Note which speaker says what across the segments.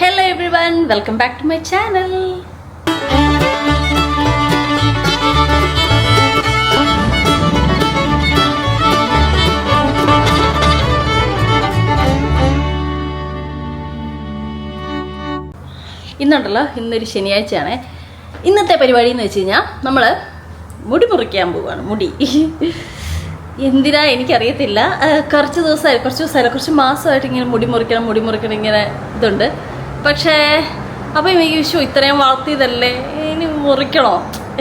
Speaker 1: Hello everyone, welcome back to my channel. ഇന്നൊരു ശനിയാഴ്ചയാണ്. ഇന്നത്തെ പരിപാടി എന്ന് വെച്ച് കഴിഞ്ഞാൽ നമ്മൾ മുടി മുറിക്കാൻ പോവുകയാണ്. മുടി എന്തിനാ എനിക്കറിയത്തില്ല. കുറച്ച് മാസമായിട്ട് ഇങ്ങനെ മുടി മുറിക്കണം ഇങ്ങനെ ഇതുണ്ട്. പക്ഷേ അപ്പം എനിക്ക് ഇത്രയും വളർത്തിയതല്ലേ, ഇനി മുറിക്കണോ?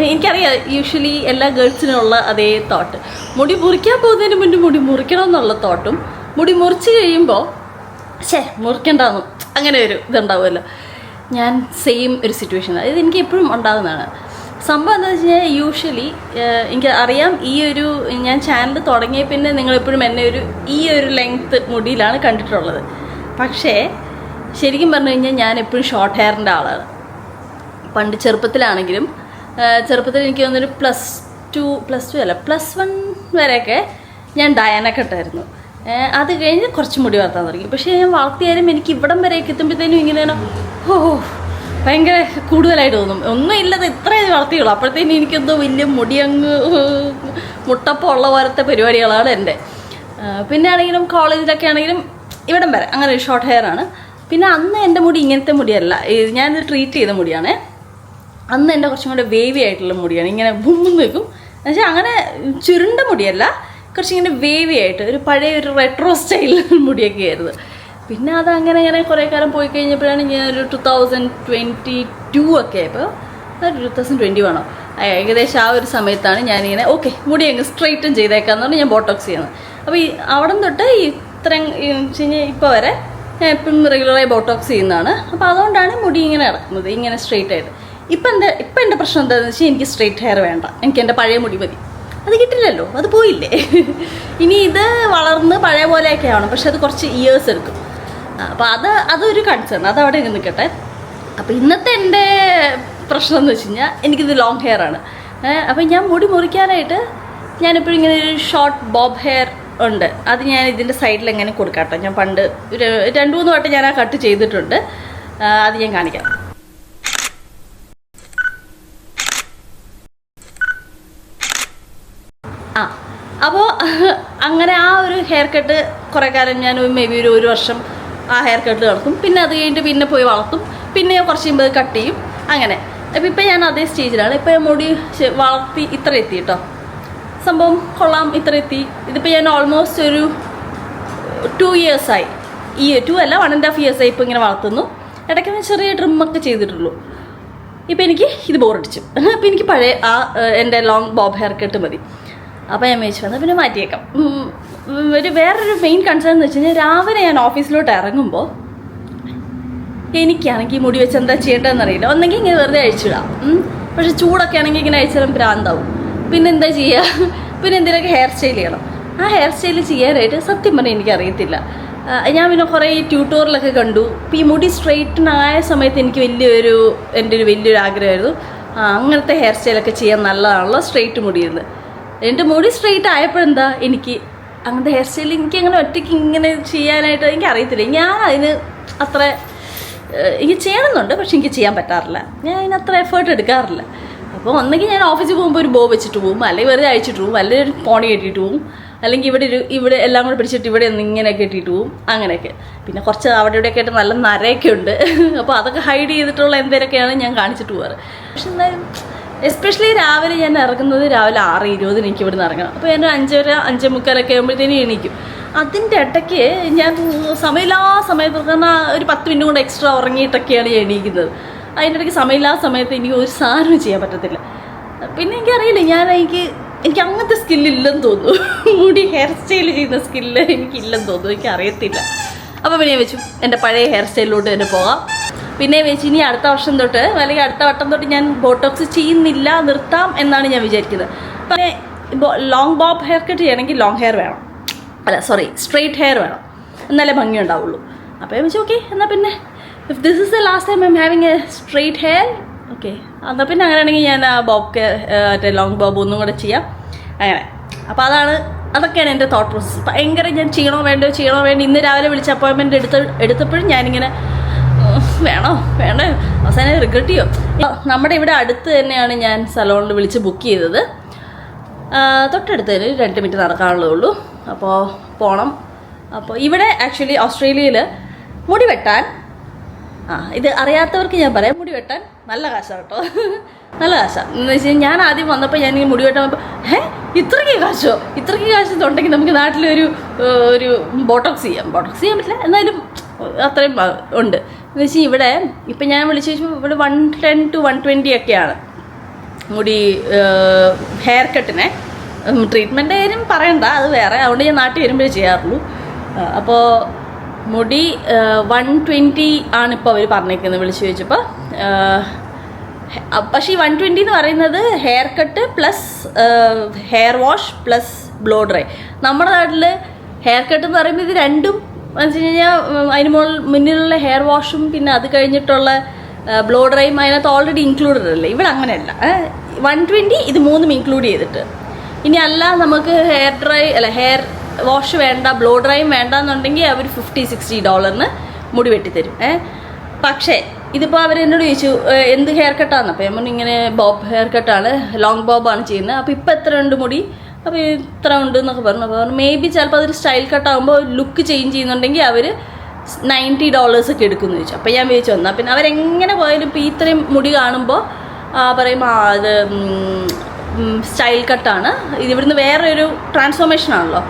Speaker 1: എനിക്കറിയാം യൂഷ്വലി എല്ലാ ഗേൾസിനുള്ള അതേ തോട്ട്. മുടി മുറിക്കാൻ പോകുന്നതിന് മുന്നേ മുടി മുറിക്കണം എന്നുള്ള തോട്ടും, മുടി മുറിച്ച് കഴിയുമ്പോൾ മുറിക്കണ്ടെന്നും അങ്ങനെ ഒരു ഇതുണ്ടാവുമല്ലോ. ഞാൻ സെയിം ഒരു സിറ്റുവേഷൻ, ഇത് എനിക്ക് എപ്പോഴും ഉണ്ടാകുന്നതാണ്. സംഭവം എന്താണെന്ന് വെച്ച് കഴിഞ്ഞാൽ യൂഷ്വലി എനിക്ക് അറിയാം, ഞാൻ ചാനൽ തുടങ്ങിയ പിന്നെ നിങ്ങളെപ്പോഴും എന്നെ ഈ ഒരു ലെങ്ത്ത് മുടിയിലാണ് കണ്ടിട്ടുള്ളത്. പക്ഷേ ശരിക്കും പറഞ്ഞു കഴിഞ്ഞാൽ ഞാൻ എപ്പോഴും ഷോർട്ട് ഹെയറിൻ്റെ ആളാണ്. പണ്ട് ചെറുപ്പത്തിൽ എനിക്ക് തോന്നുന്നൊരു +1 വരെയൊക്കെ ഞാൻ ഡയാന കട്ടായിരുന്നു. അത് കഴിഞ്ഞ് കുറച്ച് മുടി വളർത്താൻ തുടങ്ങി. പക്ഷേ ഞാൻ വളർത്തിയാലും എനിക്ക് ഇവിടം വരെയൊക്കെ എത്തുമ്പോഴത്തേനും ഇങ്ങനെ ഭയങ്കര കൂടുതലായിട്ട് തോന്നും. ഒന്നും ഇല്ലത് ഇത്രയും വളർത്തിയുള്ളൂ. അപ്പോഴത്തേനും എനിക്കെന്തോ വലിയ മുടിയങ്ങ് മുട്ടപ്പം ഉള്ള പോലത്തെ പരിപാടികളാണ് എൻ്റെ. പിന്നെ ആണെങ്കിലും കോളേജിലൊക്കെ ആണെങ്കിലും ഇവിടം വരെ അങ്ങനെ ഒരു ഷോർട്ട് ഹെയർ ആണ്. പിന്നെ അന്ന് എൻ്റെ മുടി ഇങ്ങനത്തെ മുടിയല്ല, ഞാനിത് ട്രീറ്റ് ചെയ്ത മുടിയാണ്. അന്ന് എൻ്റെ കുറച്ചും കൂടെ വേവി ആയിട്ടുള്ള മുടിയാണ്. ഇങ്ങനെ ഭൂമെന്ന് വെക്കും, എന്നുവെച്ചാൽ അങ്ങനെ ചുരുണ്ട മുടിയല്ല, കുറച്ചിങ്ങനെ വേവി ആയിട്ട് ഒരു പഴയ ഒരു റെട്രോ സ്റ്റൈൽ മുടിയൊക്കെ ആയിരുന്നു. പിന്നെ അത് അങ്ങനെ കുറേ കാലം പോയി കഴിഞ്ഞപ്പോഴാണ് ഞാൻ ഒരു 2022 ഒക്കെ ആയപ്പോൾ 2020 വേണോ ഏകദേശം ആ ഒരു സമയത്താണ് ഞാനിങ്ങനെ മുടി അങ്ങ് സ്ട്രെയിറ്റൻ ചെയ്തേക്കാന്ന് പറഞ്ഞാൽ ഞാൻ ബോട്ടോക്സ് ചെയ്യുന്നത്. അപ്പോൾ അവിടെ തൊട്ട് ഇത്രയും ഇപ്പോൾ വരെ ഞാൻ എപ്പോഴും റെഗുലറായി ബോട്ടോക്സ് ചെയ്യുന്നതാണ്. അപ്പോൾ അതുകൊണ്ടാണ് മുടി ഇങ്ങനെ ഇറക്കുന്നത്, ഇങ്ങനെ സ്ട്രെയിറ്റ് ആയിട്ട്. ഇപ്പം എൻ്റെ പ്രശ്നം എന്താണെന്ന് വെച്ചാൽ എനിക്ക് സ്ട്രെയിറ്റ് ഹെയർ വേണ്ട, എനിക്ക് എൻ്റെ പഴയ മുടി മതി. അത് കിട്ടില്ലല്ലോ, അത് പോയില്ലേ. ഇനി ഇത് വളർന്ന് പഴയ പോലെയൊക്കെ ആവണം, പക്ഷെ അത് കുറച്ച് ഇയേഴ്സ് എടുക്കും. അപ്പോൾ അതൊരു കൺസേൺ, അതവിടെ നിൽക്കട്ടെ. അപ്പോൾ ഇന്നത്തെ എൻ്റെ പ്രശ്നം എന്ന് വെച്ച് കഴിഞ്ഞാൽ എനിക്കിത് ലോങ് ഹെയർ ആണ്. അപ്പോൾ ഞാൻ മുടി മുറിക്കാനായിട്ട് ഞാനെപ്പോഴും ഇങ്ങനെ ഒരു ഷോർട്ട് ബോബ് ഹെയർ ഉണ്ട്. അത് ഞാൻ ഇതിൻ്റെ സൈഡിൽ എങ്ങനെ കൊടുക്കാട്ടോ. ഞാൻ പണ്ട് 2-3 വട്ടം ഞാൻ ആ കട്ട് ചെയ്തിട്ടുണ്ട്. അത് ഞാൻ കാണിക്കാം. അപ്പോൾ അങ്ങനെ ആ ഒരു ഹെയർ കട്ട് കുറേ കാലം ഞാൻ മേ ബി ഒരു വർഷം ആ ഹെയർ കട്ട് നടക്കും. പിന്നെ അത് കഴിഞ്ഞിട്ട് പിന്നെ പോയി വളർത്തും, പിന്നെ കുറച്ച് കഴിയുമ്പോൾ കട്ട് ചെയ്യും, അങ്ങനെ. അപ്പോൾ ഇപ്പം ഞാൻ അതേ സ്റ്റേജിലാണ്. ഇപ്പം ഞാൻ മുടി വളർത്തി ഇത്ര എത്തി കേട്ടോ, സംഭവം കൊള്ളാം, ഇത്ര എത്തി. ഇതിപ്പോൾ ഞാൻ ഓൾമോസ്റ്റ് ഒരു 2 ഇയേഴ്സായി, 2 അല്ല 1.5 ഇയേഴ്സായി ഇപ്പോൾ ഇങ്ങനെ വളർത്തുന്നു. ഇടയ്ക്ക് ഞാൻ ചെറിയ ട്രിമ്മൊക്കെ ചെയ്തിട്ടുള്ളൂ. ഇപ്പം എനിക്ക് ഇത് ബോറടിച്ചു. അപ്പോൾ എനിക്ക് പഴയ എൻ്റെ ലോങ് ബോബ് ഹെയർ കട്ട് മതി. അപ്പോൾ ഞാൻ മേടിച്ചു വന്നാൽ പിന്നെ മാറ്റിയേക്കാം. വേറൊരു മെയിൻ കൺസേൺ എന്ന് വെച്ച് കഴിഞ്ഞാൽ രാവിലെ ഞാൻ ഓഫീസിലോട്ട് ഇറങ്ങുമ്പോൾ എനിക്കാണെങ്കിൽ മുടി വെച്ച് എന്താ ചെയ്യേണ്ടതെന്ന് അറിയില്ല. ഒന്നെങ്കിൽ ഇങ്ങനെ വെറുതെ അഴിച്ചിടാം, പക്ഷെ ചൂടൊക്കെ ആണെങ്കിൽ ഇങ്ങനെ അഴിച്ചാലും ഭ്രാന്താവും. പിന്നെ എന്താ ചെയ്യുക, പിന്നെ എന്തെങ്കിലുമൊക്കെ ഹെയർ സ്റ്റൈൽ ചെയ്യണം. ആ ഹെയർ സ്റ്റൈൽ ചെയ്യാനായിട്ട് സത്യം പറഞ്ഞാൽ എനിക്കറിയത്തില്ല. ഞാൻ പിന്നെ കുറേ ട്യൂട്ടോറിയലൊക്കെ കണ്ടു. ഇപ്പോൾ ഈ മുടി സ്ട്രെയിറ്റനായ സമയത്ത് എനിക്ക് എൻ്റെ ഒരു വലിയൊരു ആഗ്രഹമായിരുന്നു, അങ്ങനത്തെ ഹെയർ സ്റ്റൈലൊക്കെ ചെയ്യാൻ നല്ലതാണല്ലോ സ്ട്രെയിറ്റ് മുടിയിരുന്ന്. എൻ്റെ മുടി സ്ട്രെയിറ്റ് ആയപ്പോഴെന്താ എനിക്ക് അങ്ങനത്തെ ഹെയർ സ്റ്റൈൽ അങ്ങനെ ഒറ്റയ്ക്ക് ഇങ്ങനെ ചെയ്യാനായിട്ട് എനിക്കറിയത്തില്ല. ഞാൻ അതിന് അത്ര എനിക്ക് ചെയ്യണമെന്നുണ്ട്, പക്ഷെ എനിക്ക് ചെയ്യാൻ പറ്റാറില്ല. ഞാൻ അതിന് അത്ര എഫേർട്ട് എടുക്കാറില്ല. അപ്പോൾ ഒന്നെങ്കിൽ ഞാൻ ഓഫീസിൽ പോകുമ്പോൾ ഒരു ബോ വെച്ചിട്ട് പോകും, അല്ലെങ്കിൽ വെറുതെ അഴിച്ചിട്ട് പോകും, അല്ലെങ്കിൽ ഒരു പോണി കെട്ടിയിട്ട് പോകും, അല്ലെങ്കിൽ ഇവിടെ എല്ലാം കൂടെ പിടിച്ചിട്ട് ഇവിടെ ഒന്ന് ഇങ്ങനെയൊക്കെ കെട്ടിയിട്ട് പോകും, അങ്ങനെയൊക്കെ. പിന്നെ കുറച്ച് അവിടെ ഇവിടെയൊക്കെ ആയിട്ട് നല്ല നരയൊക്കെ ഉണ്ട്. അപ്പോൾ അതൊക്കെ ഹൈഡ് ചെയ്തിട്ടുള്ള എന്തെങ്കിലുമൊക്കെയാണ് ഞാൻ കാണിച്ചിട്ട് പോകാറ്. പക്ഷെ എന്തായാലും എസ്പെഷ്യലി രാവിലെ ഞാൻ ഇറങ്ങുന്നത് രാവിലെ 6:20 എനിക്ക് ഇവിടെ നിന്ന് ഇറങ്ങണം. അപ്പോൾ ഞാൻ 5:45 ആകുമ്പോഴത്തേനും എണീക്കും. അതിൻ്റെ ഇടയ്ക്ക് ഞാൻ സമയത്ത് കാരണം ഒരു 10 മിനിറ്റ് കൊണ്ട് എക്സ്ട്രാ ഉറങ്ങിയിട്ടൊക്കെയാണ് ഞാൻ എണീക്കുന്നത്. അതിൻ്റെ ഇടയ്ക്ക് സമയത്ത് എനിക്ക് ഒരു സാധനവും ചെയ്യാൻ പറ്റത്തില്ല. പിന്നെ എനിക്കറിയില്ല, എനിക്ക് അങ്ങനത്തെ സ്കില്ലില്ലെന്ന് തോന്നുന്നു. മുടി ഹെയർ സ്റ്റൈൽ ചെയ്യുന്ന സ്കില്ല് എനിക്കില്ലെന്ന് തോന്നുന്നു, എനിക്കറിയത്തില്ല. അപ്പോൾ പിന്നെ ഞാൻ വെച്ചു എൻ്റെ പഴയ ഹെയർ സ്റ്റൈലിലോട്ട് തന്നെ പോകാം. പിന്നെ വെച്ച് ഇനി അടുത്ത വർഷം തൊട്ട് അല്ലെങ്കിൽ അടുത്ത വട്ടം തൊട്ട് ഞാൻ ബോട്ടോക്സ് ചെയ്യുന്നില്ല, നിർത്താം എന്നാണ് ഞാൻ വിചാരിക്കുന്നത്. പിന്നെ ലോങ് ബോബ് ഹെയർ കട്ട് ചെയ്യണമെങ്കിൽ ലോങ് ഹെയർ വേണം, സ്ട്രെയിറ്റ് ഹെയർ വേണം, എന്നാലേ ഭംഗി ഉണ്ടാവുള്ളൂ. അപ്പോൾ ഞാൻ വെച്ചു എന്നാൽ പിന്നെ if this is the last time I M having A straight hair, എന്നാൽ പിന്നെ അങ്ങനെയാണെങ്കിൽ ഞാൻ ആ മറ്റേ ലോങ് ബോബ് ഒന്നും കൂടെ ചെയ്യാം, അങ്ങനെ. അപ്പോൾ അതൊക്കെയാണ് എൻ്റെ തോട്ട് പ്രോസസ്സ്. ഭയങ്കര ഞാൻ ചെയ്യണോ വേണ്ടോ ഇന്ന് രാവിലെ വിളിച്ച അപ്പോയിൻമെൻറ്റ് എടുത്തപ്പോഴും ഞാനിങ്ങനെ വേണോ വേണ്ടേ, അവസാനം റിഗ്രറ്റ് ചെയ്യോ. നമ്മുടെ ഇവിടെ അടുത്ത് തന്നെയാണ് ഞാൻ സലോണിൽ വിളിച്ച് ബുക്ക് ചെയ്തത്. തൊട്ടടുത്ത് 2 മിനിറ്റ് നടക്കാനുള്ളതേ ഉള്ളൂ. അപ്പോൾ പോകണം. അപ്പോൾ ഇവിടെ ആക്ച്വലി ഓസ്ട്രേലിയയിൽ മുടി വെട്ടാൻ, ഇത് അറിയാത്തവർക്ക് ഞാൻ പറയാം, മുടി വെട്ടാൻ നല്ല കാശാണ് കേട്ടോ. നല്ല കാശാണ് എന്ന് വെച്ച് കഴിഞ്ഞാൽ, ഞാൻ ആദ്യം വന്നപ്പോൾ ഞാൻ ഈ മുടി വെട്ടാൻ വന്നപ്പോൾ ഇത്രയ്ക്ക് കാശ് ഉണ്ടെങ്കിൽ നമുക്ക് നാട്ടിലൊരു ബോട്ടോക്സ് ചെയ്യാൻ പറ്റില്ല, എന്നാലും അത്രയും ഉണ്ട് എന്ന് വെച്ചാൽ. ഇവിടെ ഇപ്പം ഞാൻ വിളിച്ചു ചോദിച്ചപ്പോൾ ഇവിടെ 110 to 120 ഒക്കെയാണ് മുടി ഹെയർ കട്ടിനെ. ട്രീറ്റ്മെൻ്റ് കാര്യം പറയണ്ട, അത് വേറെ, അതുകൊണ്ട് ഞാൻ നാട്ടിൽ വരുമ്പോഴേ ചെയ്യാറുള്ളൂ. അപ്പോൾ മുടി 120 ആണ് ഇപ്പോൾ അവർ പറഞ്ഞേക്കുന്നത് വിളിച്ചു ചോദിച്ചപ്പോൾ. പക്ഷേ ഈ 120 എന്ന് പറയുന്നത് hair cut plus hair wash plus blow dry. നമ്മുടെ നാട്ടിൽ ഹെയർ കട്ട് എന്ന് പറയുമ്പോൾ ഇത് രണ്ടും എന്ന് വെച്ച് കഴിഞ്ഞാൽ അതിന് മുന്നിലുള്ള ഹെയർ വാഷും പിന്നെ അത് കഴിഞ്ഞിട്ടുള്ള ബ്ലോ ഡ്രൈയും അതിനകത്ത് ഓൾറെഡി ഇൻക്ലൂഡഡ് അല്ലേ. ഇവിടെ അങ്ങനെയല്ല, 120 ഇത് 3ഉം ഇൻക്ലൂഡ് ചെയ്തിട്ട്. ഇനി അല്ല നമുക്ക് ഹെയർ വാഷ് വേണ്ട, ബ്ലോ ഡ്രൈയും വേണ്ട എന്നുണ്ടെങ്കിൽ അവർ $50-60 മുടി വെട്ടിത്തരും. പക്ഷേ ഇതിപ്പോൾ അവർ എന്നോട് ചോദിച്ചു എന്ത് ഹെയർ കട്ടാണെന്ന്. അപ്പോൾ നമ്മൾ ഇങ്ങനെ ബോബ് ഹെയർ കട്ടാണ്, ലോങ് ബോബാണ് ചെയ്യുന്നത്. അപ്പോൾ ഇപ്പോൾ എത്ര ഉണ്ട് മുടി, അപ്പോൾ ഇത്ര ഉണ്ട് എന്നൊക്കെ പറഞ്ഞു. അപ്പോൾ മേ ബി ചിലപ്പോൾ അതൊരു സ്റ്റൈൽ കട്ടാകുമ്പോൾ ലുക്ക് ചേഞ്ച് ചെയ്യുന്നുണ്ടെങ്കിൽ അവർ $90 ഒക്കെ എടുക്കുമെന്ന് ചോദിച്ചു. അപ്പോൾ ഞാൻ ചോദിച്ചു വന്നാൽ പിന്നെ അവരെങ്ങനെ പോയാലും ഇപ്പോൾ ഇത്രയും മുടി കാണുമ്പോൾ പറയും അത് സ്റ്റൈൽ കട്ടാണ്, ഇത് ഇവിടുന്ന് വേറൊരു ട്രാൻസ്ഫോർമേഷൻ ആണല്ലോ.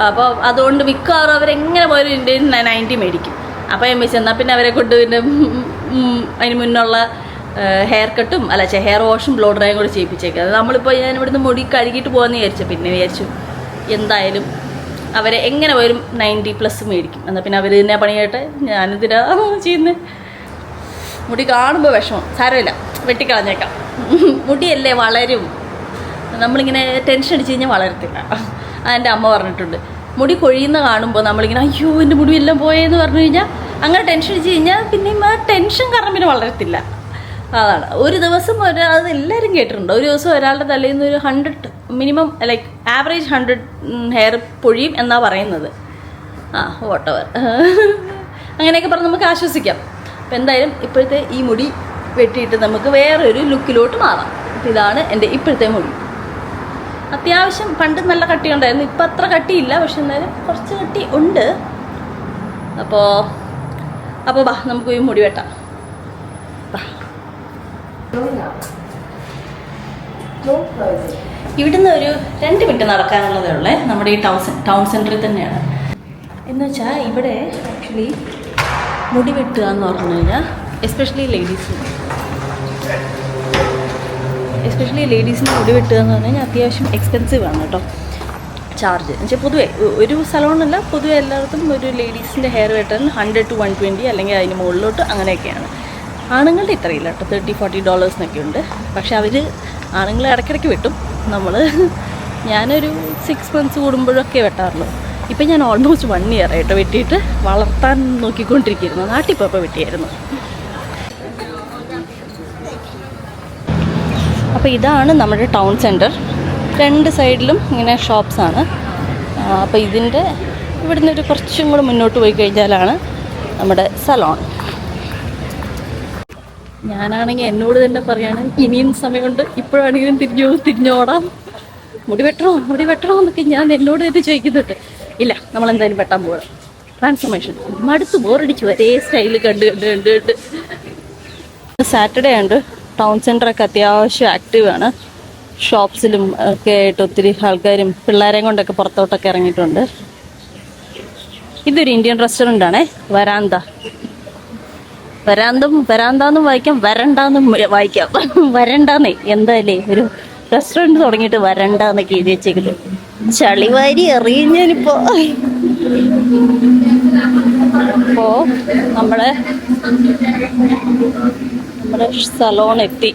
Speaker 1: അപ്പോൾ അതുകൊണ്ട് മിക്കവാറും അവരെങ്ങനെ പോയാലും ഇതിൻ്റെ 90 മേടിക്കും. അപ്പോൾ ഞാൻ വെച്ച് എന്നാൽ പിന്നെ അവരെ കൊണ്ട് പിന്നെ അതിന് മുന്നുള്ള ഹെയർ കട്ടും ഹെയർ വാഷും ബ്ലോ ഡ്രൈയും കൂടി ചെയ്യിപ്പിച്ചേക്കാം. നമ്മളിപ്പോൾ ഞാൻ ഇവിടുന്ന് മുടി കഴുകിയിട്ട് പോകാമെന്ന് വിചാരിച്ചു. പിന്നെ വിചാരിച്ചു എന്തായാലും അവരെ എങ്ങനെ പോയാലും 90+ മേടിക്കും. എന്നാൽ പിന്നെ അവർ തന്നെ പണിയായിട്ട് ഞാനിതിനാ ചെയ്യുന്നത്. മുടി കാണുമ്പോൾ വിഷമം, സാരമില്ല വെട്ടിക്കളഞ്ഞേക്കാം, മുടിയല്ലേ വളരും. നമ്മളിങ്ങനെ ടെൻഷൻ അടിച്ച് കഴിഞ്ഞാൽ വളരത്തില്ല. അതെൻ്റെ അമ്മ പറഞ്ഞിട്ടുണ്ട്. മുടി കൊഴിയുന്ന കാണുമ്പോൾ നമ്മളിങ്ങനെ അയ്യോ എൻ്റെ മുടിയെല്ലാം പോയെന്ന് പറഞ്ഞു കഴിഞ്ഞാൽ അങ്ങനെ ടെൻഷൻ അടിച്ച് കഴിഞ്ഞാൽ പിന്നെയും ആ ടെൻഷൻ കാരണം പിന്നെ വളരത്തില്ല. അതാണ് ഒരു ദിവസം അത് എല്ലാവരും കേട്ടിട്ടുണ്ട്. ഒരു ദിവസം ഒരാളുടെ തലയിൽ നിന്ന് ഒരു 100 മിനിമം ആവറേജ് 100 ഹെയർ പൊഴിയും എന്നാണ് പറയുന്നത്. വോട്ടവർ അങ്ങനെയൊക്കെ പറഞ്ഞ് നമുക്ക് ആശ്വസിക്കാം. അപ്പോൾ എന്തായാലും ഇപ്പോഴത്തെ ഈ മുടി വെട്ടിയിട്ട് നമുക്ക് വേറൊരു ലുക്കിലോട്ട് മാറാം. ഇതാണ് എൻ്റെ ഇപ്പോഴത്തെ മുടി. അത്യാവശ്യം പണ്ട് നല്ല കട്ടി ഉണ്ടായിരുന്നു, ഇപ്പം അത്ര കട്ടിയില്ല, പക്ഷെ എന്നാലും കുറച്ച് കട്ടി ഉണ്ട്. അപ്പോൾ വാ നമുക്ക് ഈ മുടി വെട്ടാം. ഇവിടുന്ന് ഒരു 2 മിനിറ്റ് നടക്കാനുള്ളതേ ഉള്ളേ. നമ്മുടെ ഈ ടൗൺ സെൻറ്ററിൽ തന്നെയാണ്. എന്ന് വെച്ചാൽ ഇവിടെ ആക്ച്വലി മുടി വെട്ടുക എന്ന് പറഞ്ഞു കഴിഞ്ഞാൽ എസ്പെഷ്യലി ലേഡീസിന് മുടി വെട്ടുക എന്ന് പറഞ്ഞു കഴിഞ്ഞാൽ അത്യാവശ്യം എക്സ്പെൻസീവ് ആണ് കേട്ടോ ചാർജ്. എന്ന് വെച്ചാൽ പൊതുവേ ഒരു സലോണല്ല, പൊതുവെ എല്ലായിടത്തും ഒരു ലേഡീസിൻ്റെ ഹെയർ വെട്ടാൻ 100 to 120 അല്ലെങ്കിൽ അതിന് മുകളിലോട്ട് അങ്ങനെയൊക്കെയാണ്. ആണുങ്ങളുടെ ഇത്രയില്ല കേട്ടോ, $30-40 ഉണ്ട്. പക്ഷെ അവർ ആണുങ്ങൾ ഇടയ്ക്കിടയ്ക്ക് വെട്ടും. ഞാനൊരു 6 months കൂടുമ്പോഴൊക്കെ വെട്ടാറുള്ളൂ. ഇപ്പം ഞാൻ ഓൾമോസ്റ്റ് 1 year ആയിട്ട് വെട്ടിയിട്ട് വളർത്താൻ നോക്കിക്കൊണ്ടിരിക്കുന്നു. നാട്ടിൽ പോയപ്പോൾ വെട്ടിയായിരുന്നു. അപ്പോൾ ഇതാണ് നമ്മുടെ ടൗൺ സെൻറ്റർ. 2 സൈഡിലും ഇങ്ങനെ ഷോപ്സാണ്. അപ്പോൾ ഇവിടുന്ന് ഒരു കുറച്ചും കൂടെ മുന്നോട്ട് പോയി കഴിഞ്ഞാലാണ് നമ്മുടെ സലോൺ. ഞാനാണെങ്കിൽ എന്നോട് തന്നെ പറയാണ് ഇനിയും സമയമുണ്ട്, ഇപ്പോഴാണെങ്കിലും തിരിഞ്ഞോടാം, മുടി വെട്ടണോ എന്നൊക്കെ ഞാൻ എന്നോട് തന്നെ ചോദിക്കുന്നുണ്ട്. ഇല്ല, നമ്മളെന്തായാലും വെട്ടാൻ പോകണം. ട്രാൻസ്ഫോർമേഷൻ മടുത്ത് ബോറടിച്ചു ഒരേ സ്റ്റൈല് കണ്ട്. സാറ്റർഡേ ഉണ്ട്, ടൗൺ സെൻറ്ററൊക്കെ അത്യാവശ്യം ആക്റ്റീവാണ്. ഷോപ്സിലും ഒക്കെ ആയിട്ട് ഒത്തിരി ആൾക്കാരും പിള്ളേരെയും കൊണ്ടൊക്കെ പുറത്തോട്ടൊക്കെ ഇറങ്ങിയിട്ടുണ്ട്. ഇതൊരു ഇന്ത്യൻ റെസ്റ്റോറൻ്റ് ആണേ, വരാന്താന്നും വായിക്കാം, വരണ്ടാന്നും വായിക്കാം. വരണ്ടാന്നേ എന്തായാലേ ഒരു റെസ്റ്റോറൻറ്റ് തുടങ്ങിയിട്ട് വരണ്ടാന്നൊക്കെ എഴുതി വെച്ചേക്കുന്നത്. ചളിവാരി എറിയുഞ്ഞാനിപ്പോൾ. അപ്പോൾ നമ്മുടെ സലോൺ എത്തി.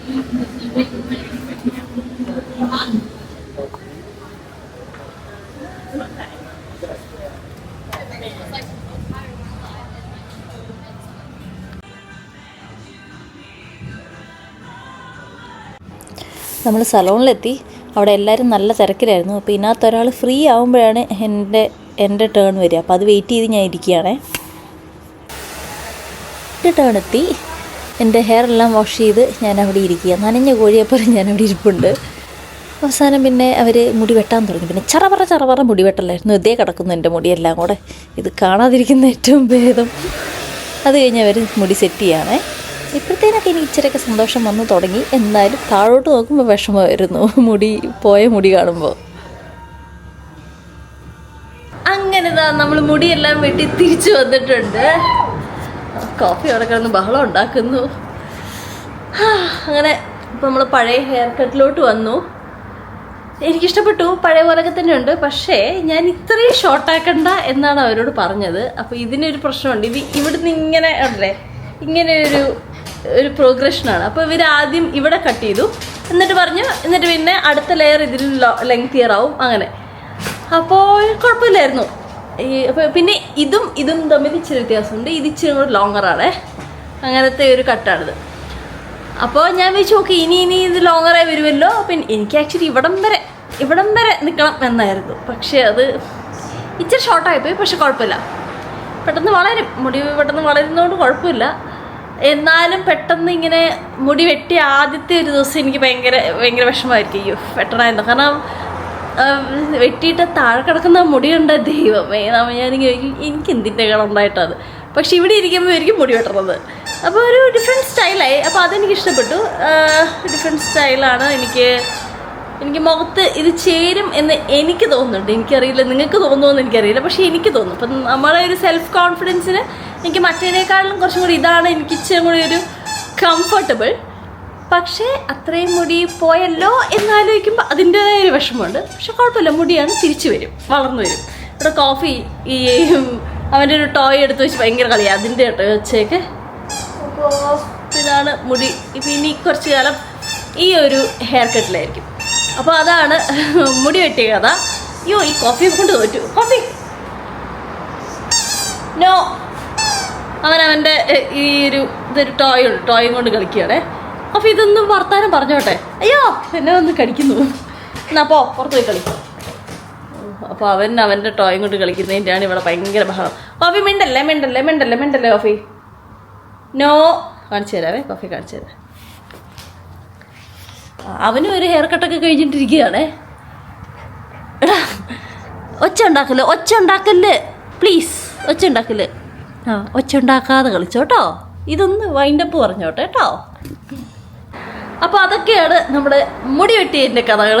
Speaker 1: നമ്മൾ സലോണിലെത്തി. അവിടെ എല്ലാവരും നല്ല തിരക്കിലായിരുന്നു. അപ്പോൾ ഇതിനകത്ത് ഒരാൾ ഫ്രീ ആകുമ്പോഴാണ് എൻ്റെ ടേൺ വരിക. അപ്പോൾ അത് വെയിറ്റ് ചെയ്ത് ഞാൻ ഇരിക്കുകയാണേ.
Speaker 2: കറക്റ്റ് ടേണെത്തി. എൻ്റെ ഹെയർ എല്ലാം വാഷ് ചെയ്ത് ഞാനവിടെ ഇരിക്കുക. നനഞ്ഞ കോഴിയെപ്പോലെ ഞാനവിടെ ഇരിപ്പുണ്ട്. അവസാനം പിന്നെ അവർ മുടി വെട്ടാൻ തുടങ്ങി. പിന്നെ ചറപറ മുടി വെട്ടലായിരുന്നു. ഇതേ കിടക്കുന്നു എൻ്റെ മുടിയെല്ലാം കൂടെ. ഇത് കാണാതിരിക്കുന്ന ഏറ്റവും ഭേദം. അത് കഴിഞ്ഞ് അവർ മുടി സെറ്റ് ചെയ്യുകയാണേ. ഇപ്പോഴത്തേനൊക്കെ എനിക്ക് ഇച്ചിരിയൊക്കെ സന്തോഷം വന്നു തുടങ്ങി. എന്നാലും താഴോട്ട് നോക്കുമ്പോൾ വിഷമമായിരുന്നു പോയ മുടി കാണുമ്പോൾ.
Speaker 1: അങ്ങനെ നമ്മൾ മുടിയെല്ലാം വെട്ടി തിരിച്ചു വന്നിട്ടുണ്ട്. കോഫി അവിടെ കിടന്ന് ബഹളം ഉണ്ടാക്കുന്നു. അങ്ങനെ ഇപ്പം നമ്മൾ പഴയ ഹെയർ കട്ടിലോട്ട് വന്നു. എനിക്കിഷ്ടപ്പെട്ടു, പഴയ പോലൊക്കെ തന്നെ ഉണ്ട്. പക്ഷേ ഞാൻ ഇത്രയും ഷോർട്ടാക്കണ്ട എന്നാണ് അവരോട് പറഞ്ഞത്. അപ്പോൾ ഇതിനൊരു പ്രശ്നമുണ്ട്. ഇവിടുന്ന് ഇങ്ങനെ ഉണ്ടല്ലേ, ഇങ്ങനെ ഒരു പ്രോഗ്രഷനാണ്. അപ്പോൾ ഇവർ ആദ്യം ഇവിടെ കട്ട് ചെയ്തു, എന്നിട്ട് പറഞ്ഞു എന്നിട്ട് പിന്നെ അടുത്ത ലെയർ ഇതിൽ ലെങ്തിയർ ആവും അങ്ങനെ. അപ്പോൾ കുഴപ്പമില്ലായിരുന്നു. അപ്പോൾ പിന്നെ ഇതും തമ്മിൽ ഇച്ചിരി വ്യത്യാസമുണ്ട്. ഇത് ഇച്ചിരി കൂടെ ലോങ്ങറാണേ, അങ്ങനത്തെ ഒരു കട്ടാണിത്. അപ്പോൾ ഞാൻ വെച്ച് നോക്കി ഇനി ഇത് ലോങ്ങറായി വരുമല്ലോ. പിന്നെ എനിക്ക് ആക്ച്വലി ഇവിടം വരെ നിൽക്കണം എന്നായിരുന്നു. പക്ഷേ അത് ഇച്ചിരി ഷോർട്ടായിപ്പോയി. പക്ഷെ കുഴപ്പമില്ല, പെട്ടെന്ന് വളരും. മുടി പെട്ടെന്ന് വളരുന്നതുകൊണ്ട് കുഴപ്പമില്ല. എന്നാലും പെട്ടെന്ന് ഇങ്ങനെ മുടി വെട്ടി ആദ്യത്തെ ഒരു ദിവസം എനിക്ക് ഭയങ്കര വിഷമമായിരിക്കും. അയ്യോ വെട്ടണമായിരുന്നു. കാരണം വെട്ടിയിട്ട് താഴെ കിടക്കുന്ന മുടിയുണ്ട ദൈവമേ, ഞാനിങ്ങനെ എനിക്ക് എന്തിൻ്റെ ഉണ്ടായിട്ടത്. പക്ഷെ ഇവിടെ ഇരിക്കുമ്പോൾ എനിക്ക് മുടി വെട്ടുന്നത്. അപ്പോൾ ഒരു ഡിഫറെൻറ്റ് സ്റ്റൈലായി. അപ്പോൾ അതെനിക്ക് ഇഷ്ടപ്പെട്ടു. ഡിഫറെൻറ്റ് സ്റ്റൈലാണ്. എനിക്ക് മുഖത്ത് ഇത് ചേരും എന്ന് എനിക്ക് തോന്നുന്നുണ്ട്. എനിക്കറിയില്ല നിങ്ങൾക്ക് തോന്നുമെന്ന് എനിക്കറിയില്ല, പക്ഷേ എനിക്ക് തോന്നും. അപ്പം നമ്മളെ ഒരു സെൽഫ് കോൺഫിഡൻസിന് എനിക്ക് മറ്റേതിനേക്കാളും കുറച്ചും കൂടി ഇതാണ് എനിക്ക് ഇച്ചിരി കൂടി ഒരു കംഫർട്ടബിൾ. പക്ഷേ അത്രയും മുടി പോയല്ലോ എന്നാലോചിക്കുമ്പോൾ അതിൻ്റെതായ ഒരു വിഷമമുണ്ട്. പക്ഷെ കുഴപ്പമില്ല, മുടിയാണ് തിരിച്ചു വരും, വളർന്നു വരും. ഇവിടെ കോഫി അവൻ്റെ ഒരു ടോയ് എടുത്ത് വെച്ച് ഭയങ്കര കളിയാണ് അതിൻ്റെ കേട്ടോ വെച്ചേക്ക്. അപ്പോൾ ഇതാണ് മുടി. ഇപ്പം ഇനി കുറച്ച് കാലം ഈ ഒരു ഹെയർ കട്ടിലായിരിക്കും. അപ്പോൾ അതാണ് മുടി വെട്ടിയ കഥ. അയ്യോ ഈ കോഫിയെ കൊണ്ട് തോറ്റു. Coffee no. അവൻ്റെ ഇതൊരു ടോയും കൊണ്ട് കളിക്കുകയാണേ. അപ്പോൾ ഇതൊന്നും വർത്താനം പറഞ്ഞോട്ടെ. അയ്യോ എന്നെ ഒന്ന് കടിക്കുന്നു. എന്നാ പോ പുറത്ത് പോയി കളിക്കും. അപ്പോൾ അവൻ്റെ ടോയും കൊണ്ട് കളിക്കുന്നതിൻ്റെയാണ് ഇവിടെ ഭയങ്കര ബഹളം. കോഫി മിണ്ടല്ലേ കോഫി. നോ. കാണിച്ചു തരാവേ, കോഫി കാണിച്ചു തരാം. അവനും ഒരു ഹെയർ കട്ടൊക്കെ കഴിഞ്ഞിട്ടിരിക്കുകയാണേ. ഒച്ച ഉണ്ടാക്കല്ലേ പ്ലീസ്. ഒച്ച ഉണ്ടാക്കാതെ കളിച്ചോട്ടോ. ഇതൊന്ന് വൈൻഡപ്പ് പറഞ്ഞോട്ടെ കേട്ടോ. അപ്പോൾ അതൊക്കെയാണ് നമ്മുടെ മുടി വെട്ടിയതിൻ്റെ കഥകൾ.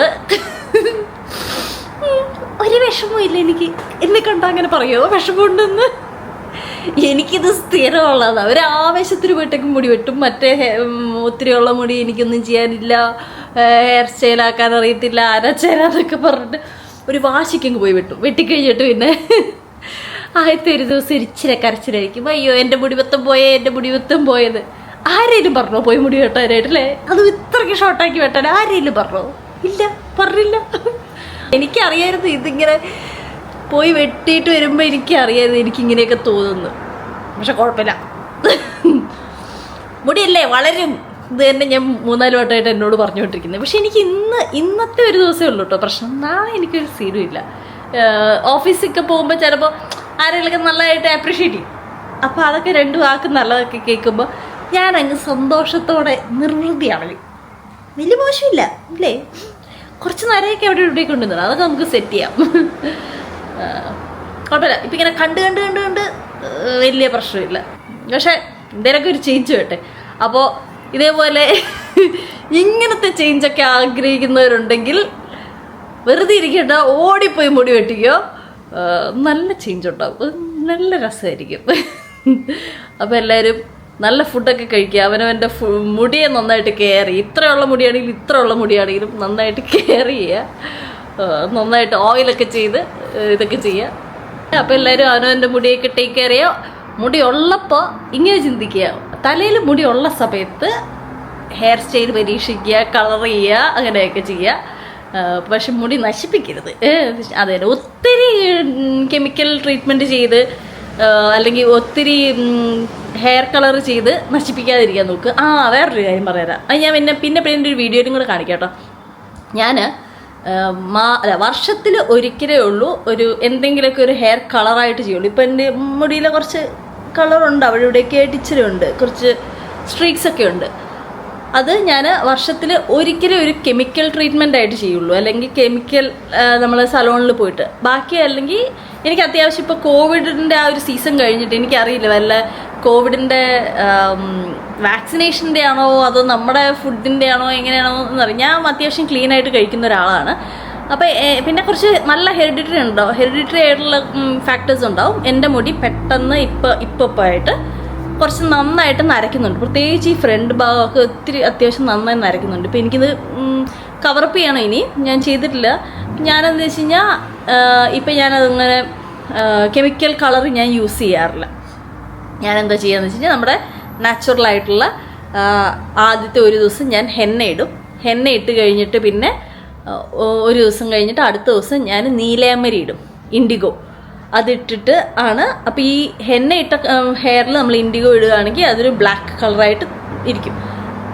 Speaker 1: ഒരു വിഷമവും ഇല്ല എനിക്ക്. എന്നെ കണ്ടാ അങ്ങനെ പറയുമോ വിഷമമുണ്ടെന്ന്? എനിക്കിത് സ്ഥിരമുള്ളതാണ്. ഒരു ആവേശത്തിന് പോയിട്ടേക്കും മുടി വെട്ടും. മറ്റേ ഒത്തിരിയുള്ള മുടി എനിക്കൊന്നും ചെയ്യാനില്ല, ഹെയർ സ്റ്റൈലാക്കാൻ അറിയത്തില്ല, അരച്ചേരാന്നൊക്കെ പറഞ്ഞിട്ട് ഒരു വാശിക്കങ്ങ് പോയി വെട്ടും. വെട്ടിക്കഴിഞ്ഞിട്ട് പിന്നെ ആദ്യത്തെ ഒരു ദിവസം ഇച്ചിരി കരച്ചിലായിരിക്കും. അയ്യോ എൻ്റെ മുടിവെത്തം പോയത്. ആരെങ്കിലും പറഞ്ഞോ പോയി മുടി വെട്ടാനായിട്ടല്ലേ? അത് ഇത്രയ്ക്ക് ഷോർട്ടാക്കി വെട്ടാൻ ആരെങ്കിലും പറഞ്ഞോ? ഇല്ല, പറഞ്ഞില്ല. എനിക്കറിയായിരുന്നു ഇതിങ്ങനെ പോയി വെട്ടിയിട്ട് വരുമ്പോൾ എനിക്കറിയായിരുന്നു എനിക്കിങ്ങനെയൊക്കെ തോന്നുന്നു. പക്ഷെ കുഴപ്പമില്ല, മുടിയല്ലേ വളരും. ഇത് തന്നെ ഞാൻ 3-4 വട്ടമായിട്ട് എന്നോട് പറഞ്ഞുകൊണ്ടിരിക്കുന്നത്. പക്ഷെ എനിക്ക് ഇന്നത്തെ ഒരു ദിവസമേ ഉള്ളൂ കേട്ടോ പ്രശ്നം. നാളെ എനിക്കൊരു സീനും ഇല്ല. ഓഫീസിലൊക്കെ പോകുമ്പോൾ ചിലപ്പോൾ ആരെങ്കിലുമൊക്കെ നല്ലതായിട്ട് അപ്രീഷിയേറ്റ് ചെയ്യും. അപ്പോൾ അതൊക്കെ 2 വാക്ക് നല്ലതൊക്കെ കേൾക്കുമ്പോൾ ഞാനങ്ങ് സന്തോഷത്തോടെ നിർവൃതിയാണ്. വലിയ മോശമില്ല അല്ലേ? കുറച്ച് നേരമൊക്കെ ഇവിടെ കൊണ്ടുവന്നത് അതൊക്കെ നമുക്ക് സെറ്റ് ചെയ്യാം. കുഴപ്പമില്ല. ഇപ്പം ഇങ്ങനെ കണ്ട് വലിയ പ്രശ്നമില്ല. പക്ഷേ എന്തെങ്കിലുമൊക്കെ ഒരു ചേഞ്ച് വേട്ടെ. അപ്പോൾ ഇതേപോലെ ഇങ്ങനത്തെ ചേഞ്ചൊക്കെ ആഗ്രഹിക്കുന്നവരുണ്ടെങ്കിൽ വെറുതെ ഇരിക്കേണ്ട, ഓടിപ്പോയി മുടി വെട്ടിക്കോ. നല്ല ചേഞ്ച് ഉണ്ടാവും, നല്ല രസമായിരിക്കും. അപ്പോൾ എല്ലാവരും നല്ല ഫുഡൊക്കെ കഴിക്കുക. അവനവൻ്റെ മുടിയെ നന്നായിട്ട് കെയർ ചെയ്യുക. ഇത്രയുള്ള മുടിയാണെങ്കിലും നന്നായിട്ട് കെയർ ചെയ്യുക. നന്നായിട്ട് ഓയിലൊക്കെ ചെയ്ത് ഇതൊക്കെ ചെയ്യുക. അപ്പോൾ എല്ലാവരും അവനവൻ്റെ മുടിയൊക്കെ ടേക്ക് കെയർ ചെയ്യുക. മുടി ഉള്ളപ്പോൾ ഇങ്ങനെ ചിന്തിക്കുക, തലയിൽ മുടി ഉള്ള സമയത്ത് ഹെയർ സ്റ്റൈൽ പരീക്ഷിക്കുക, കളർ ചെയ്യുക, അങ്ങനെയൊക്കെ ചെയ്യുക. പക്ഷെ മുടി നശിപ്പിക്കരുത്. അതെ, ഒത്തിരി കെമിക്കൽ ട്രീറ്റ്മെൻറ്റ് ചെയ്ത് അല്ലെങ്കിൽ ഒത്തിരി ഹെയർ കളർ ചെയ്ത് നശിപ്പിക്കാതിരിക്കാൻ നോക്ക്. വേറൊരു കാര്യം പറയാം. അത് ഞാൻ പിന്നെ ഒരു വീഡിയോയിലും കൂടെ കാണിക്കാം കേട്ടോ. ഞാൻ വർഷത്തിൽ ഒരിക്കലേ ഉള്ളൂ ഒരു എന്തെങ്കിലുമൊക്കെ ഒരു ഹെയർ കളറായിട്ട് ചെയ്യുള്ളൂ. ഇപ്പം എൻ്റെ മുടിയിൽ കുറച്ച് കളറുണ്ട്, അവിടെ ഇവിടെയൊക്കെ ആയിട്ട് ഇച്ചിരി ഉണ്ട്, കുറച്ച് സ്ട്രീക്സ് ഒക്കെ ഉണ്ട്. അത് ഞാൻ വർഷത്തിൽ ഒരിക്കലും ഒരു കെമിക്കൽ ട്രീറ്റ്മെൻ്റ് ആയിട്ട് ചെയ്യുള്ളൂ, അല്ലെങ്കിൽ കെമിക്കൽ നമ്മൾ സലോണിൽ പോയിട്ട്. ബാക്കി അല്ലെങ്കിൽ എനിക്ക് അത്യാവശ്യം ഇപ്പോൾ കോവിഡിൻ്റെ ആ ഒരു സീസൺ കഴിഞ്ഞിട്ട് എനിക്കറിയില്ല വല്ല കോവിഡിൻ്റെ വാക്സിനേഷൻ്റെ ആണോ അതോ നമ്മുടെ ഫുഡിൻ്റെ ആണോ എങ്ങനെയാണോ എന്നറിയാം. ഞാൻ അത്യാവശ്യം ക്ലീൻ ആയിട്ട് കഴിക്കുന്ന ഒരാളാണ്. അപ്പോൾ പിന്നെ കുറച്ച് നല്ല ഹെറിഡിറ്ററി ആയിട്ടുള്ള ഫാക്ടേഴ്സ് ഉണ്ടാവും. എൻ്റെ മുടി പെട്ടെന്ന് ഇപ്പോൾ ആയിട്ട് കുറച്ച് നന്നായിട്ട് നരയ്ക്കുന്നുണ്ട്, പ്രത്യേകിച്ച് ഈ ഫ്രണ്ട് ഭാഗമൊക്കെ ഒത്തിരി അത്യാവശ്യം നന്നായി നരയ്ക്കുന്നുണ്ട്. ഇപ്പോൾ എനിക്കിത് കവറപ്പ് ചെയ്യണം, ഇനി ഞാൻ ചെയ്തിട്ടില്ല. ഞാനെന്താ വെച്ച് കഴിഞ്ഞാൽ ഇപ്പം ഞാനതങ്ങനെ കെമിക്കൽ കളർ ഞാൻ യൂസ് ചെയ്യാറില്ല. ഞാനെന്താ ചെയ്യാന്ന് വെച്ച് കഴിഞ്ഞാൽ നമ്മുടെ നാച്ചുറലായിട്ടുള്ള ആദ്യത്തെ ഒരു ദിവസം ഞാൻ ഹെന്ന ഇട്ട് കഴിഞ്ഞിട്ട് പിന്നെ ഒരു ദിവസം കഴിഞ്ഞിട്ട് അടുത്ത ദിവസം ഞാൻ നീലയമരി ഇടും, ഇൻഡിഗോ അതിട്ടിട്ട് ആണ്. അപ്പോൾ ഈ ഹെന്ന ഇട്ട ഹെയറിൽ നമ്മൾ ഇൻഡിഗോ ഇടുകയാണെങ്കിൽ അതൊരു ബ്ലാക്ക് കളറായിട്ട് ഇരിക്കും.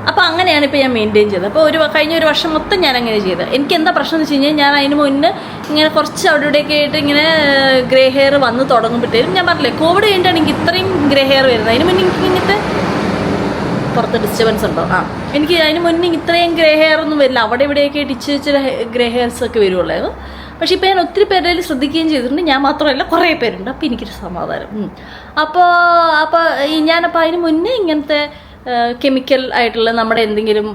Speaker 1: അപ്പോൾ അങ്ങനെയാണ് ഇപ്പോൾ ഞാൻ മെയിൻറ്റെയിൻ ചെയ്തത്. അപ്പോൾ കഴിഞ്ഞ ഒരു വർഷം മൊത്തം ഞാൻ അങ്ങനെ ചെയ്തത്. എനിക്ക് എന്താ പ്രശ്നം എന്ന് വെച്ച് കഴിഞ്ഞാൽ ഞാൻ അതിന് മുന്നേ ഇങ്ങനെ കുറച്ച് അവിടെ ഇവിടെയൊക്കെ ആയിട്ട് ഇങ്ങനെ ഗ്രേ ഹെയർ വന്ന് തുടങ്ങുമ്പോഴത്തേക്കും ഞാൻ പറഞ്ഞില്ലേ കോവിഡ് കഴിഞ്ഞിട്ടാണ് എനിക്ക് ഇത്രയും ഗ്രേ ഹെയർ വരുന്നത്. അതിന് മുന്നേ എനിക്ക് ഇങ്ങനത്തെ പുറത്ത് ഡിസ്റ്റർബൻസ് ഉണ്ടോ? എനിക്ക് അതിന് മുന്നേ ഇത്രയും ഗ്രേ ഹെയർ ഒന്നും വരില്ല, അവിടെ ഇവിടെയൊക്കെ ആയിട്ട് ഇച്ചിരി ഗ്രേ ഹെയർസ് ഒക്കെ വരുള്ളൂ. പക്ഷേ ഇപ്പോൾ ഞാൻ ഒത്തിരി പേരിൽ ശ്രദ്ധിക്കുകയും ചെയ്തിട്ടുണ്ട്, ഞാൻ മാത്രമല്ല കുറേ പേരുണ്ട്. അപ്പോൾ എനിക്കൊരു സമാധാനം. അപ്പോൾ ഞാനപ്പോൾ അതിന് മുന്നേ ഇങ്ങനത്തെ കെമിക്കൽ ആയിട്ടുള്ള നമ്മുടെ എന്തെങ്കിലും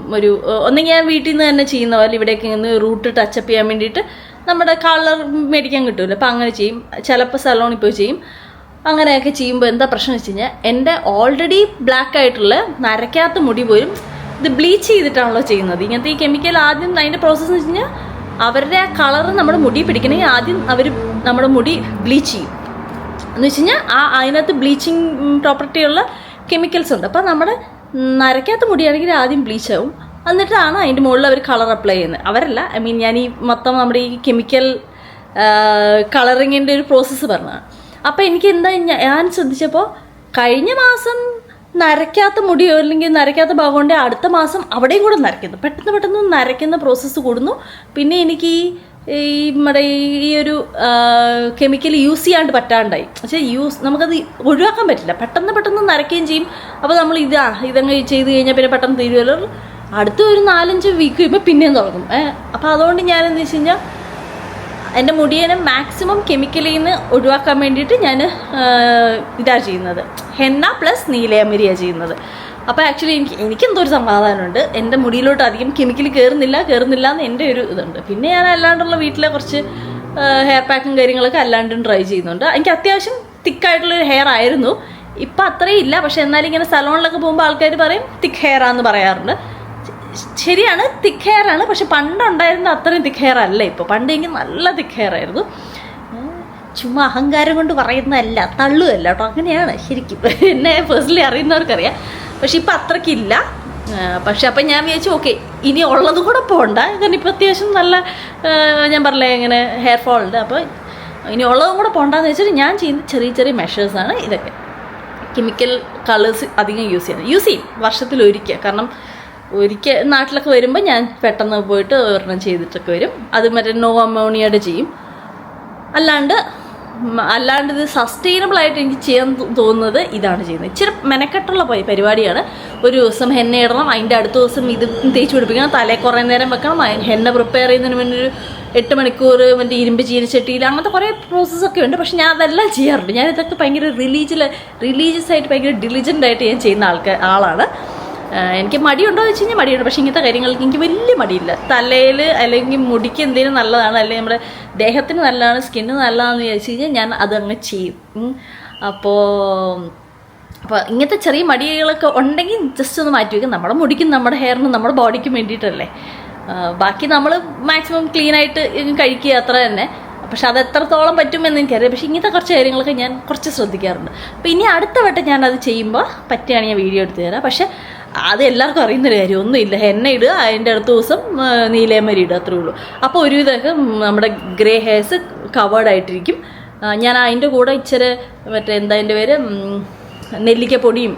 Speaker 1: ഒന്നെങ്കിൽ ഞാൻ വീട്ടിൽ നിന്ന് തന്നെ ചെയ്യുന്ന പോലെ ഇവിടേക്ക് ഇങ്ങനെ റൂട്ട് ടച്ചപ്പ് ചെയ്യാൻ വേണ്ടിയിട്ട് നമ്മുടെ കളർ മേടിക്കാൻ കിട്ടുമല്ലോ, അപ്പോൾ അങ്ങനെ ചെയ്യും. ചിലപ്പോൾ സലോണിൽ പോയി ചെയ്യും. അങ്ങനെയൊക്കെ ചെയ്യുമ്പോൾ എന്താ പ്രശ്നം വെച്ച് കഴിഞ്ഞാൽ എൻ്റെ ഓൾറെഡി ബ്ലാക്ക് ആയിട്ടുള്ള നരയ്ക്കാത്ത മുടി പോലും ഇത് ബ്ലീച്ച് ചെയ്തിട്ടാണല്ലോ ചെയ്യുന്നത്. ഇങ്ങനത്തെ ഈ കെമിക്കൽ ആദ്യം അതിൻ്റെ പ്രോസസ്സ് എന്ന് വെച്ച് കഴിഞ്ഞാൽ അവരുടെ ആ കളറ് നമ്മുടെ മുടി പിടിക്കണമെങ്കിൽ ആദ്യം അവർ നമ്മുടെ മുടി ബ്ലീച്ച് ചെയ്യും. എന്ന് വെച്ച് കഴിഞ്ഞാൽ അതിനകത്ത് ബ്ലീച്ചിങ് പ്രോപ്പർട്ടിയുള്ള കെമിക്കൽസ് ഉണ്ട്. അപ്പോൾ നമ്മുടെ നരയ്ക്കാത്ത മുടിയാണെങ്കിൽ ആദ്യം ബ്ലീച്ച് ആവും, എന്നിട്ടാണ് അതിൻ്റെ മുകളിൽ അവർ കളർ അപ്ലൈ ചെയ്യുന്നത്. അവരല്ല, ഞാൻ ഈ മൊത്തം നമ്മുടെ ഈ കെമിക്കൽ കളറിങ്ങിൻ്റെ ഒരു പ്രോസസ്സ് പറഞ്ഞതാണ്. അപ്പോൾ എനിക്ക് എന്താ ഞാൻ ശ്രദ്ധിച്ചപ്പോൾ കഴിഞ്ഞ മാസം നരയ്ക്കാത്ത മുടിയോ അല്ലെങ്കിൽ നരയ്ക്കാത്ത ഭാഗം കൊണ്ട് അടുത്ത മാസം അവിടെയും കൂടെ നരയ്ക്കുന്നു, പെട്ടെന്ന് നരയ്ക്കുന്ന പ്രോസസ്സ് കൂടുന്നു. പിന്നെ എനിക്ക് നമ്മുടെ ഈ ഒരു കെമിക്കൽ യൂസ് ചെയ്യാണ്ട് പറ്റാണ്ടായി. പക്ഷേ നമുക്കത് ഒഴിവാക്കാൻ പറ്റില്ല, പെട്ടെന്ന് നരയ്ക്കുകയും ചെയ്യും. അപ്പോൾ നമ്മൾ ഇതങ്ങ് ചെയ്ത് കഴിഞ്ഞാൽ പിന്നെ പെട്ടെന്ന് തീരുമല്ലോ, അടുത്ത ഒരു 4-5 വീക്ക് കഴിയുമ്പോൾ പിന്നെയും തുടങ്ങും. അപ്പോൾ അതുകൊണ്ട് ഞാനെന്താ വെച്ച് കഴിഞ്ഞാൽ എൻ്റെ മുടിയെ മാക്സിമം കെമിക്കലിൽ നിന്ന് ഒഴിവാക്കാൻ വേണ്ടിയിട്ട് ഞാൻ ഇതാണ് ചെയ്യുന്നത്, ഹെന്ന പ്ലസ് നീലയമരിയാണ് ചെയ്യുന്നത്. അപ്പോൾ ആക്ച്വലി എനിക്കെന്തോ ഒരു സമാധാനമുണ്ട്, എൻ്റെ മുടിയിലോട്ട് അധികം കെമിക്കൽ കയറുന്നില്ല എന്ന് എൻ്റെ ഒരു ഇതുണ്ട്. പിന്നെ ഞാൻ അല്ലാണ്ടുള്ള വീട്ടിലെ കുറച്ച് ഹെയർ പാക്കും കാര്യങ്ങളൊക്കെ അല്ലാണ്ടും ട്രൈ ചെയ്യുന്നുണ്ട്. എനിക്ക് അത്യാവശ്യം തിക്കായിട്ടുള്ളൊരു ഹെയർ ആയിരുന്നു, ഇപ്പം അത്രയും ഇല്ല. പക്ഷെ എന്നാലും ഇങ്ങനെ സലോണിലൊക്കെ പോകുമ്പോൾ ആൾക്കാർ പറയും തിക്ക് ഹെയർ ആണെന്ന് പറയാറുണ്ട്. ശരിയാണ്, തിക്ക് ഹെയർ ആണ്. പക്ഷെ പണ്ടുണ്ടായിരുന്ന അത്രയും തിക്ക് ഹെയർ അല്ല ഇപ്പോൾ. പണ്ട് എനിക്ക് നല്ല തിക്ക് ഹെയർ ആയിരുന്നു. ചുമ്മാ അഹങ്കാരം കൊണ്ട് പറയുന്നതല്ല, തള്ളുകയല്ല കേട്ടോ, അങ്ങനെയാണ് ശരിക്കും. എന്നെ പേഴ്സണലി അറിയുന്നവർക്കറിയാം. പക്ഷെ ഇപ്പം അത്രയ്ക്കില്ല. പക്ഷെ അപ്പം ഞാൻ വിചാരിച്ചു ഓക്കെ ഇനി ഉള്ളത് കൂടെ പോകണ്ട, കാരണം ഇപ്പം അത്യാവശ്യം നല്ല ഞാൻ പറഞ്ഞില്ലേ ഇങ്ങനെ ഹെയർ ഫോൾ ഉണ്ട്. അപ്പോൾ ഇനി ഉള്ളതും കൂടെ പോകണ്ടെന്ന് വെച്ചിട്ട് ഞാൻ ചെയ്യുന്ന ചെറിയ മെഷേഴ്സാണ് ഇതൊക്കെ. കെമിക്കൽ കളേഴ്സ് അധികം യൂസ് ചെയ്യും വർഷത്തിലൊരിക്കൽ. കാരണം ഒരിക്കൽ നാട്ടിലൊക്കെ വരുമ്പോൾ ഞാൻ പെട്ടെന്ന് പോയിട്ട് ഒരെണ്ണം ചെയ്തിട്ടൊക്കെ വരും. അത് മറ്റേ നോ അമോണിയയുടെ ചെയ്യും. അല്ലാണ്ട് ഇത് സസ്റ്റൈനബിൾ ആയിട്ട് എനിക്ക് ചെയ്യാൻ തോന്നുന്നത് ഇതാണ് ചെയ്യുന്നത്. ഇച്ചിരി മെനക്കെട്ടുള്ള പരിപാടിയാണ്. ഒരു ദിവസം ഹെന്ന ഇടണം, അതിൻ്റെ അടുത്ത ദിവസം ഇത് തേച്ച് പിടിപ്പിക്കണം, തലേ കുറേ നേരം വെക്കണം. ഹെന്ന പ്രിപ്പയർ ചെയ്യുന്നതിന് വേണ്ടി ഒരു 8 മണിക്കൂർ മറ്റേ ഇരുമ്പ് ചീനച്ചട്ടിയിൽ അങ്ങനത്തെ കുറേ പ്രോസസ്സൊക്കെ ഉണ്ട്. പക്ഷെ ഞാൻ അതെല്ലാം ചെയ്യാറുണ്ട്. ഞാൻ ഇതൊക്കെ ഭയങ്കര റിലീജിയസ് ആയിട്ട് ഭയങ്കര ഡിലിജൻ്റ് ആയിട്ട് ഞാൻ ചെയ്യുന്ന ആളാണ്. എനിക്ക് മടിയുണ്ടോ എന്ന് വെച്ച് കഴിഞ്ഞാൽ മടിയുണ്ട്. പക്ഷേ ഇങ്ങനത്തെ കാര്യങ്ങൾക്ക് എനിക്ക് വലിയ മടിയില്ല. തലയിൽ അല്ലെങ്കിൽ മുടിക്ക് എന്തെങ്കിലും നല്ലതാണ്, അല്ലെങ്കിൽ നമ്മുടെ ദേഹത്തിന് നല്ലതാണ്, സ്കിന്നിന് നല്ലതാണെന്ന് വിചാരിച്ചു കഴിഞ്ഞാൽ ഞാൻ അതങ്ങ് ചെയ്യും. അപ്പോൾ ഇങ്ങനത്തെ ചെറിയ മടികളൊക്കെ ഉണ്ടെങ്കിൽ ജസ്റ്റ് ഒന്ന് മാറ്റി വയ്ക്കും. നമ്മുടെ മുടിക്കും നമ്മുടെ ഹെയറിനും നമ്മുടെ ബോഡിക്കും വേണ്ടിയിട്ടല്ലേ. ബാക്കി നമ്മൾ മാക്സിമം ക്ലീനായിട്ട് കഴിക്കുക അത്ര തന്നെ. പക്ഷെ അത് എത്രത്തോളം പറ്റുമെന്ന് എനിക്കറിയാം. പക്ഷേ ഇങ്ങനത്തെ കുറച്ച് കാര്യങ്ങളൊക്കെ ഞാൻ കുറച്ച് ശ്രദ്ധിക്കാറുണ്ട്. അപ്പോൾ ഇനി അടുത്ത വട്ടം ഞാനത് ചെയ്യുമ്പോൾ പറ്റുകയാണെങ്കിൽ ഞാൻ വീഡിയോ എടുത്ത് തരാം. പക്ഷേ അത് എല്ലാവർക്കും അറിയുന്നൊരു കാര്യം ഒന്നുമില്ല. എണ്ണ ഇടുക, അതിൻ്റെ അടുത്ത ദിവസം നീലയമരി ഇടുക, അത്രേ ഉള്ളൂ. അപ്പോൾ ഒരു ഇതൊക്കെ നമ്മുടെ ഗ്രേ ഹെയർസ് കവേർഡായിട്ടിരിക്കും. ഞാൻ അതിൻ്റെ കൂടെ ഇച്ചിരി മറ്റേ എന്താ അതിൻ്റെ പേര് നെല്ലിക്കപ്പൊടിയും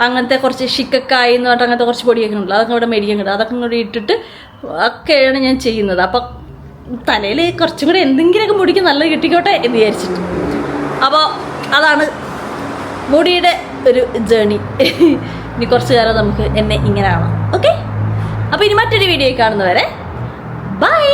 Speaker 1: അങ്ങനത്തെ കുറച്ച് ഷിക്കക്കായി എന്ന് പറഞ്ഞിട്ട് അങ്ങനത്തെ കുറച്ച് പൊടിയൊക്കെ ഉണ്ടല്ലോ, അതൊക്കെ ഇവിടെ മേടിക്കാൻ കിട്ടും. അതൊക്കെ കൂടെ ഇട്ടിട്ട് ഒക്കെയാണ് ഞാൻ ചെയ്യുന്നത്. അപ്പം തലയിൽ കുറച്ചും കൂടെ എന്തെങ്കിലുമൊക്കെ മുടിക്ക് നല്ലത് കിട്ടിക്കോട്ടെ എന്ന് വിചാരിച്ചിട്ട്. അപ്പോൾ അതാണ് മുടിയുടെ ഒരു ജേണി. ഇനി കുറച്ച് കാലം നമുക്ക് എന്നെ ഇങ്ങനെ ആവാം. ഓക്കെ, അപ്പോൾ ഇനി മറ്റൊരു വീഡിയോ കാണുന്നവരെ ബൈ.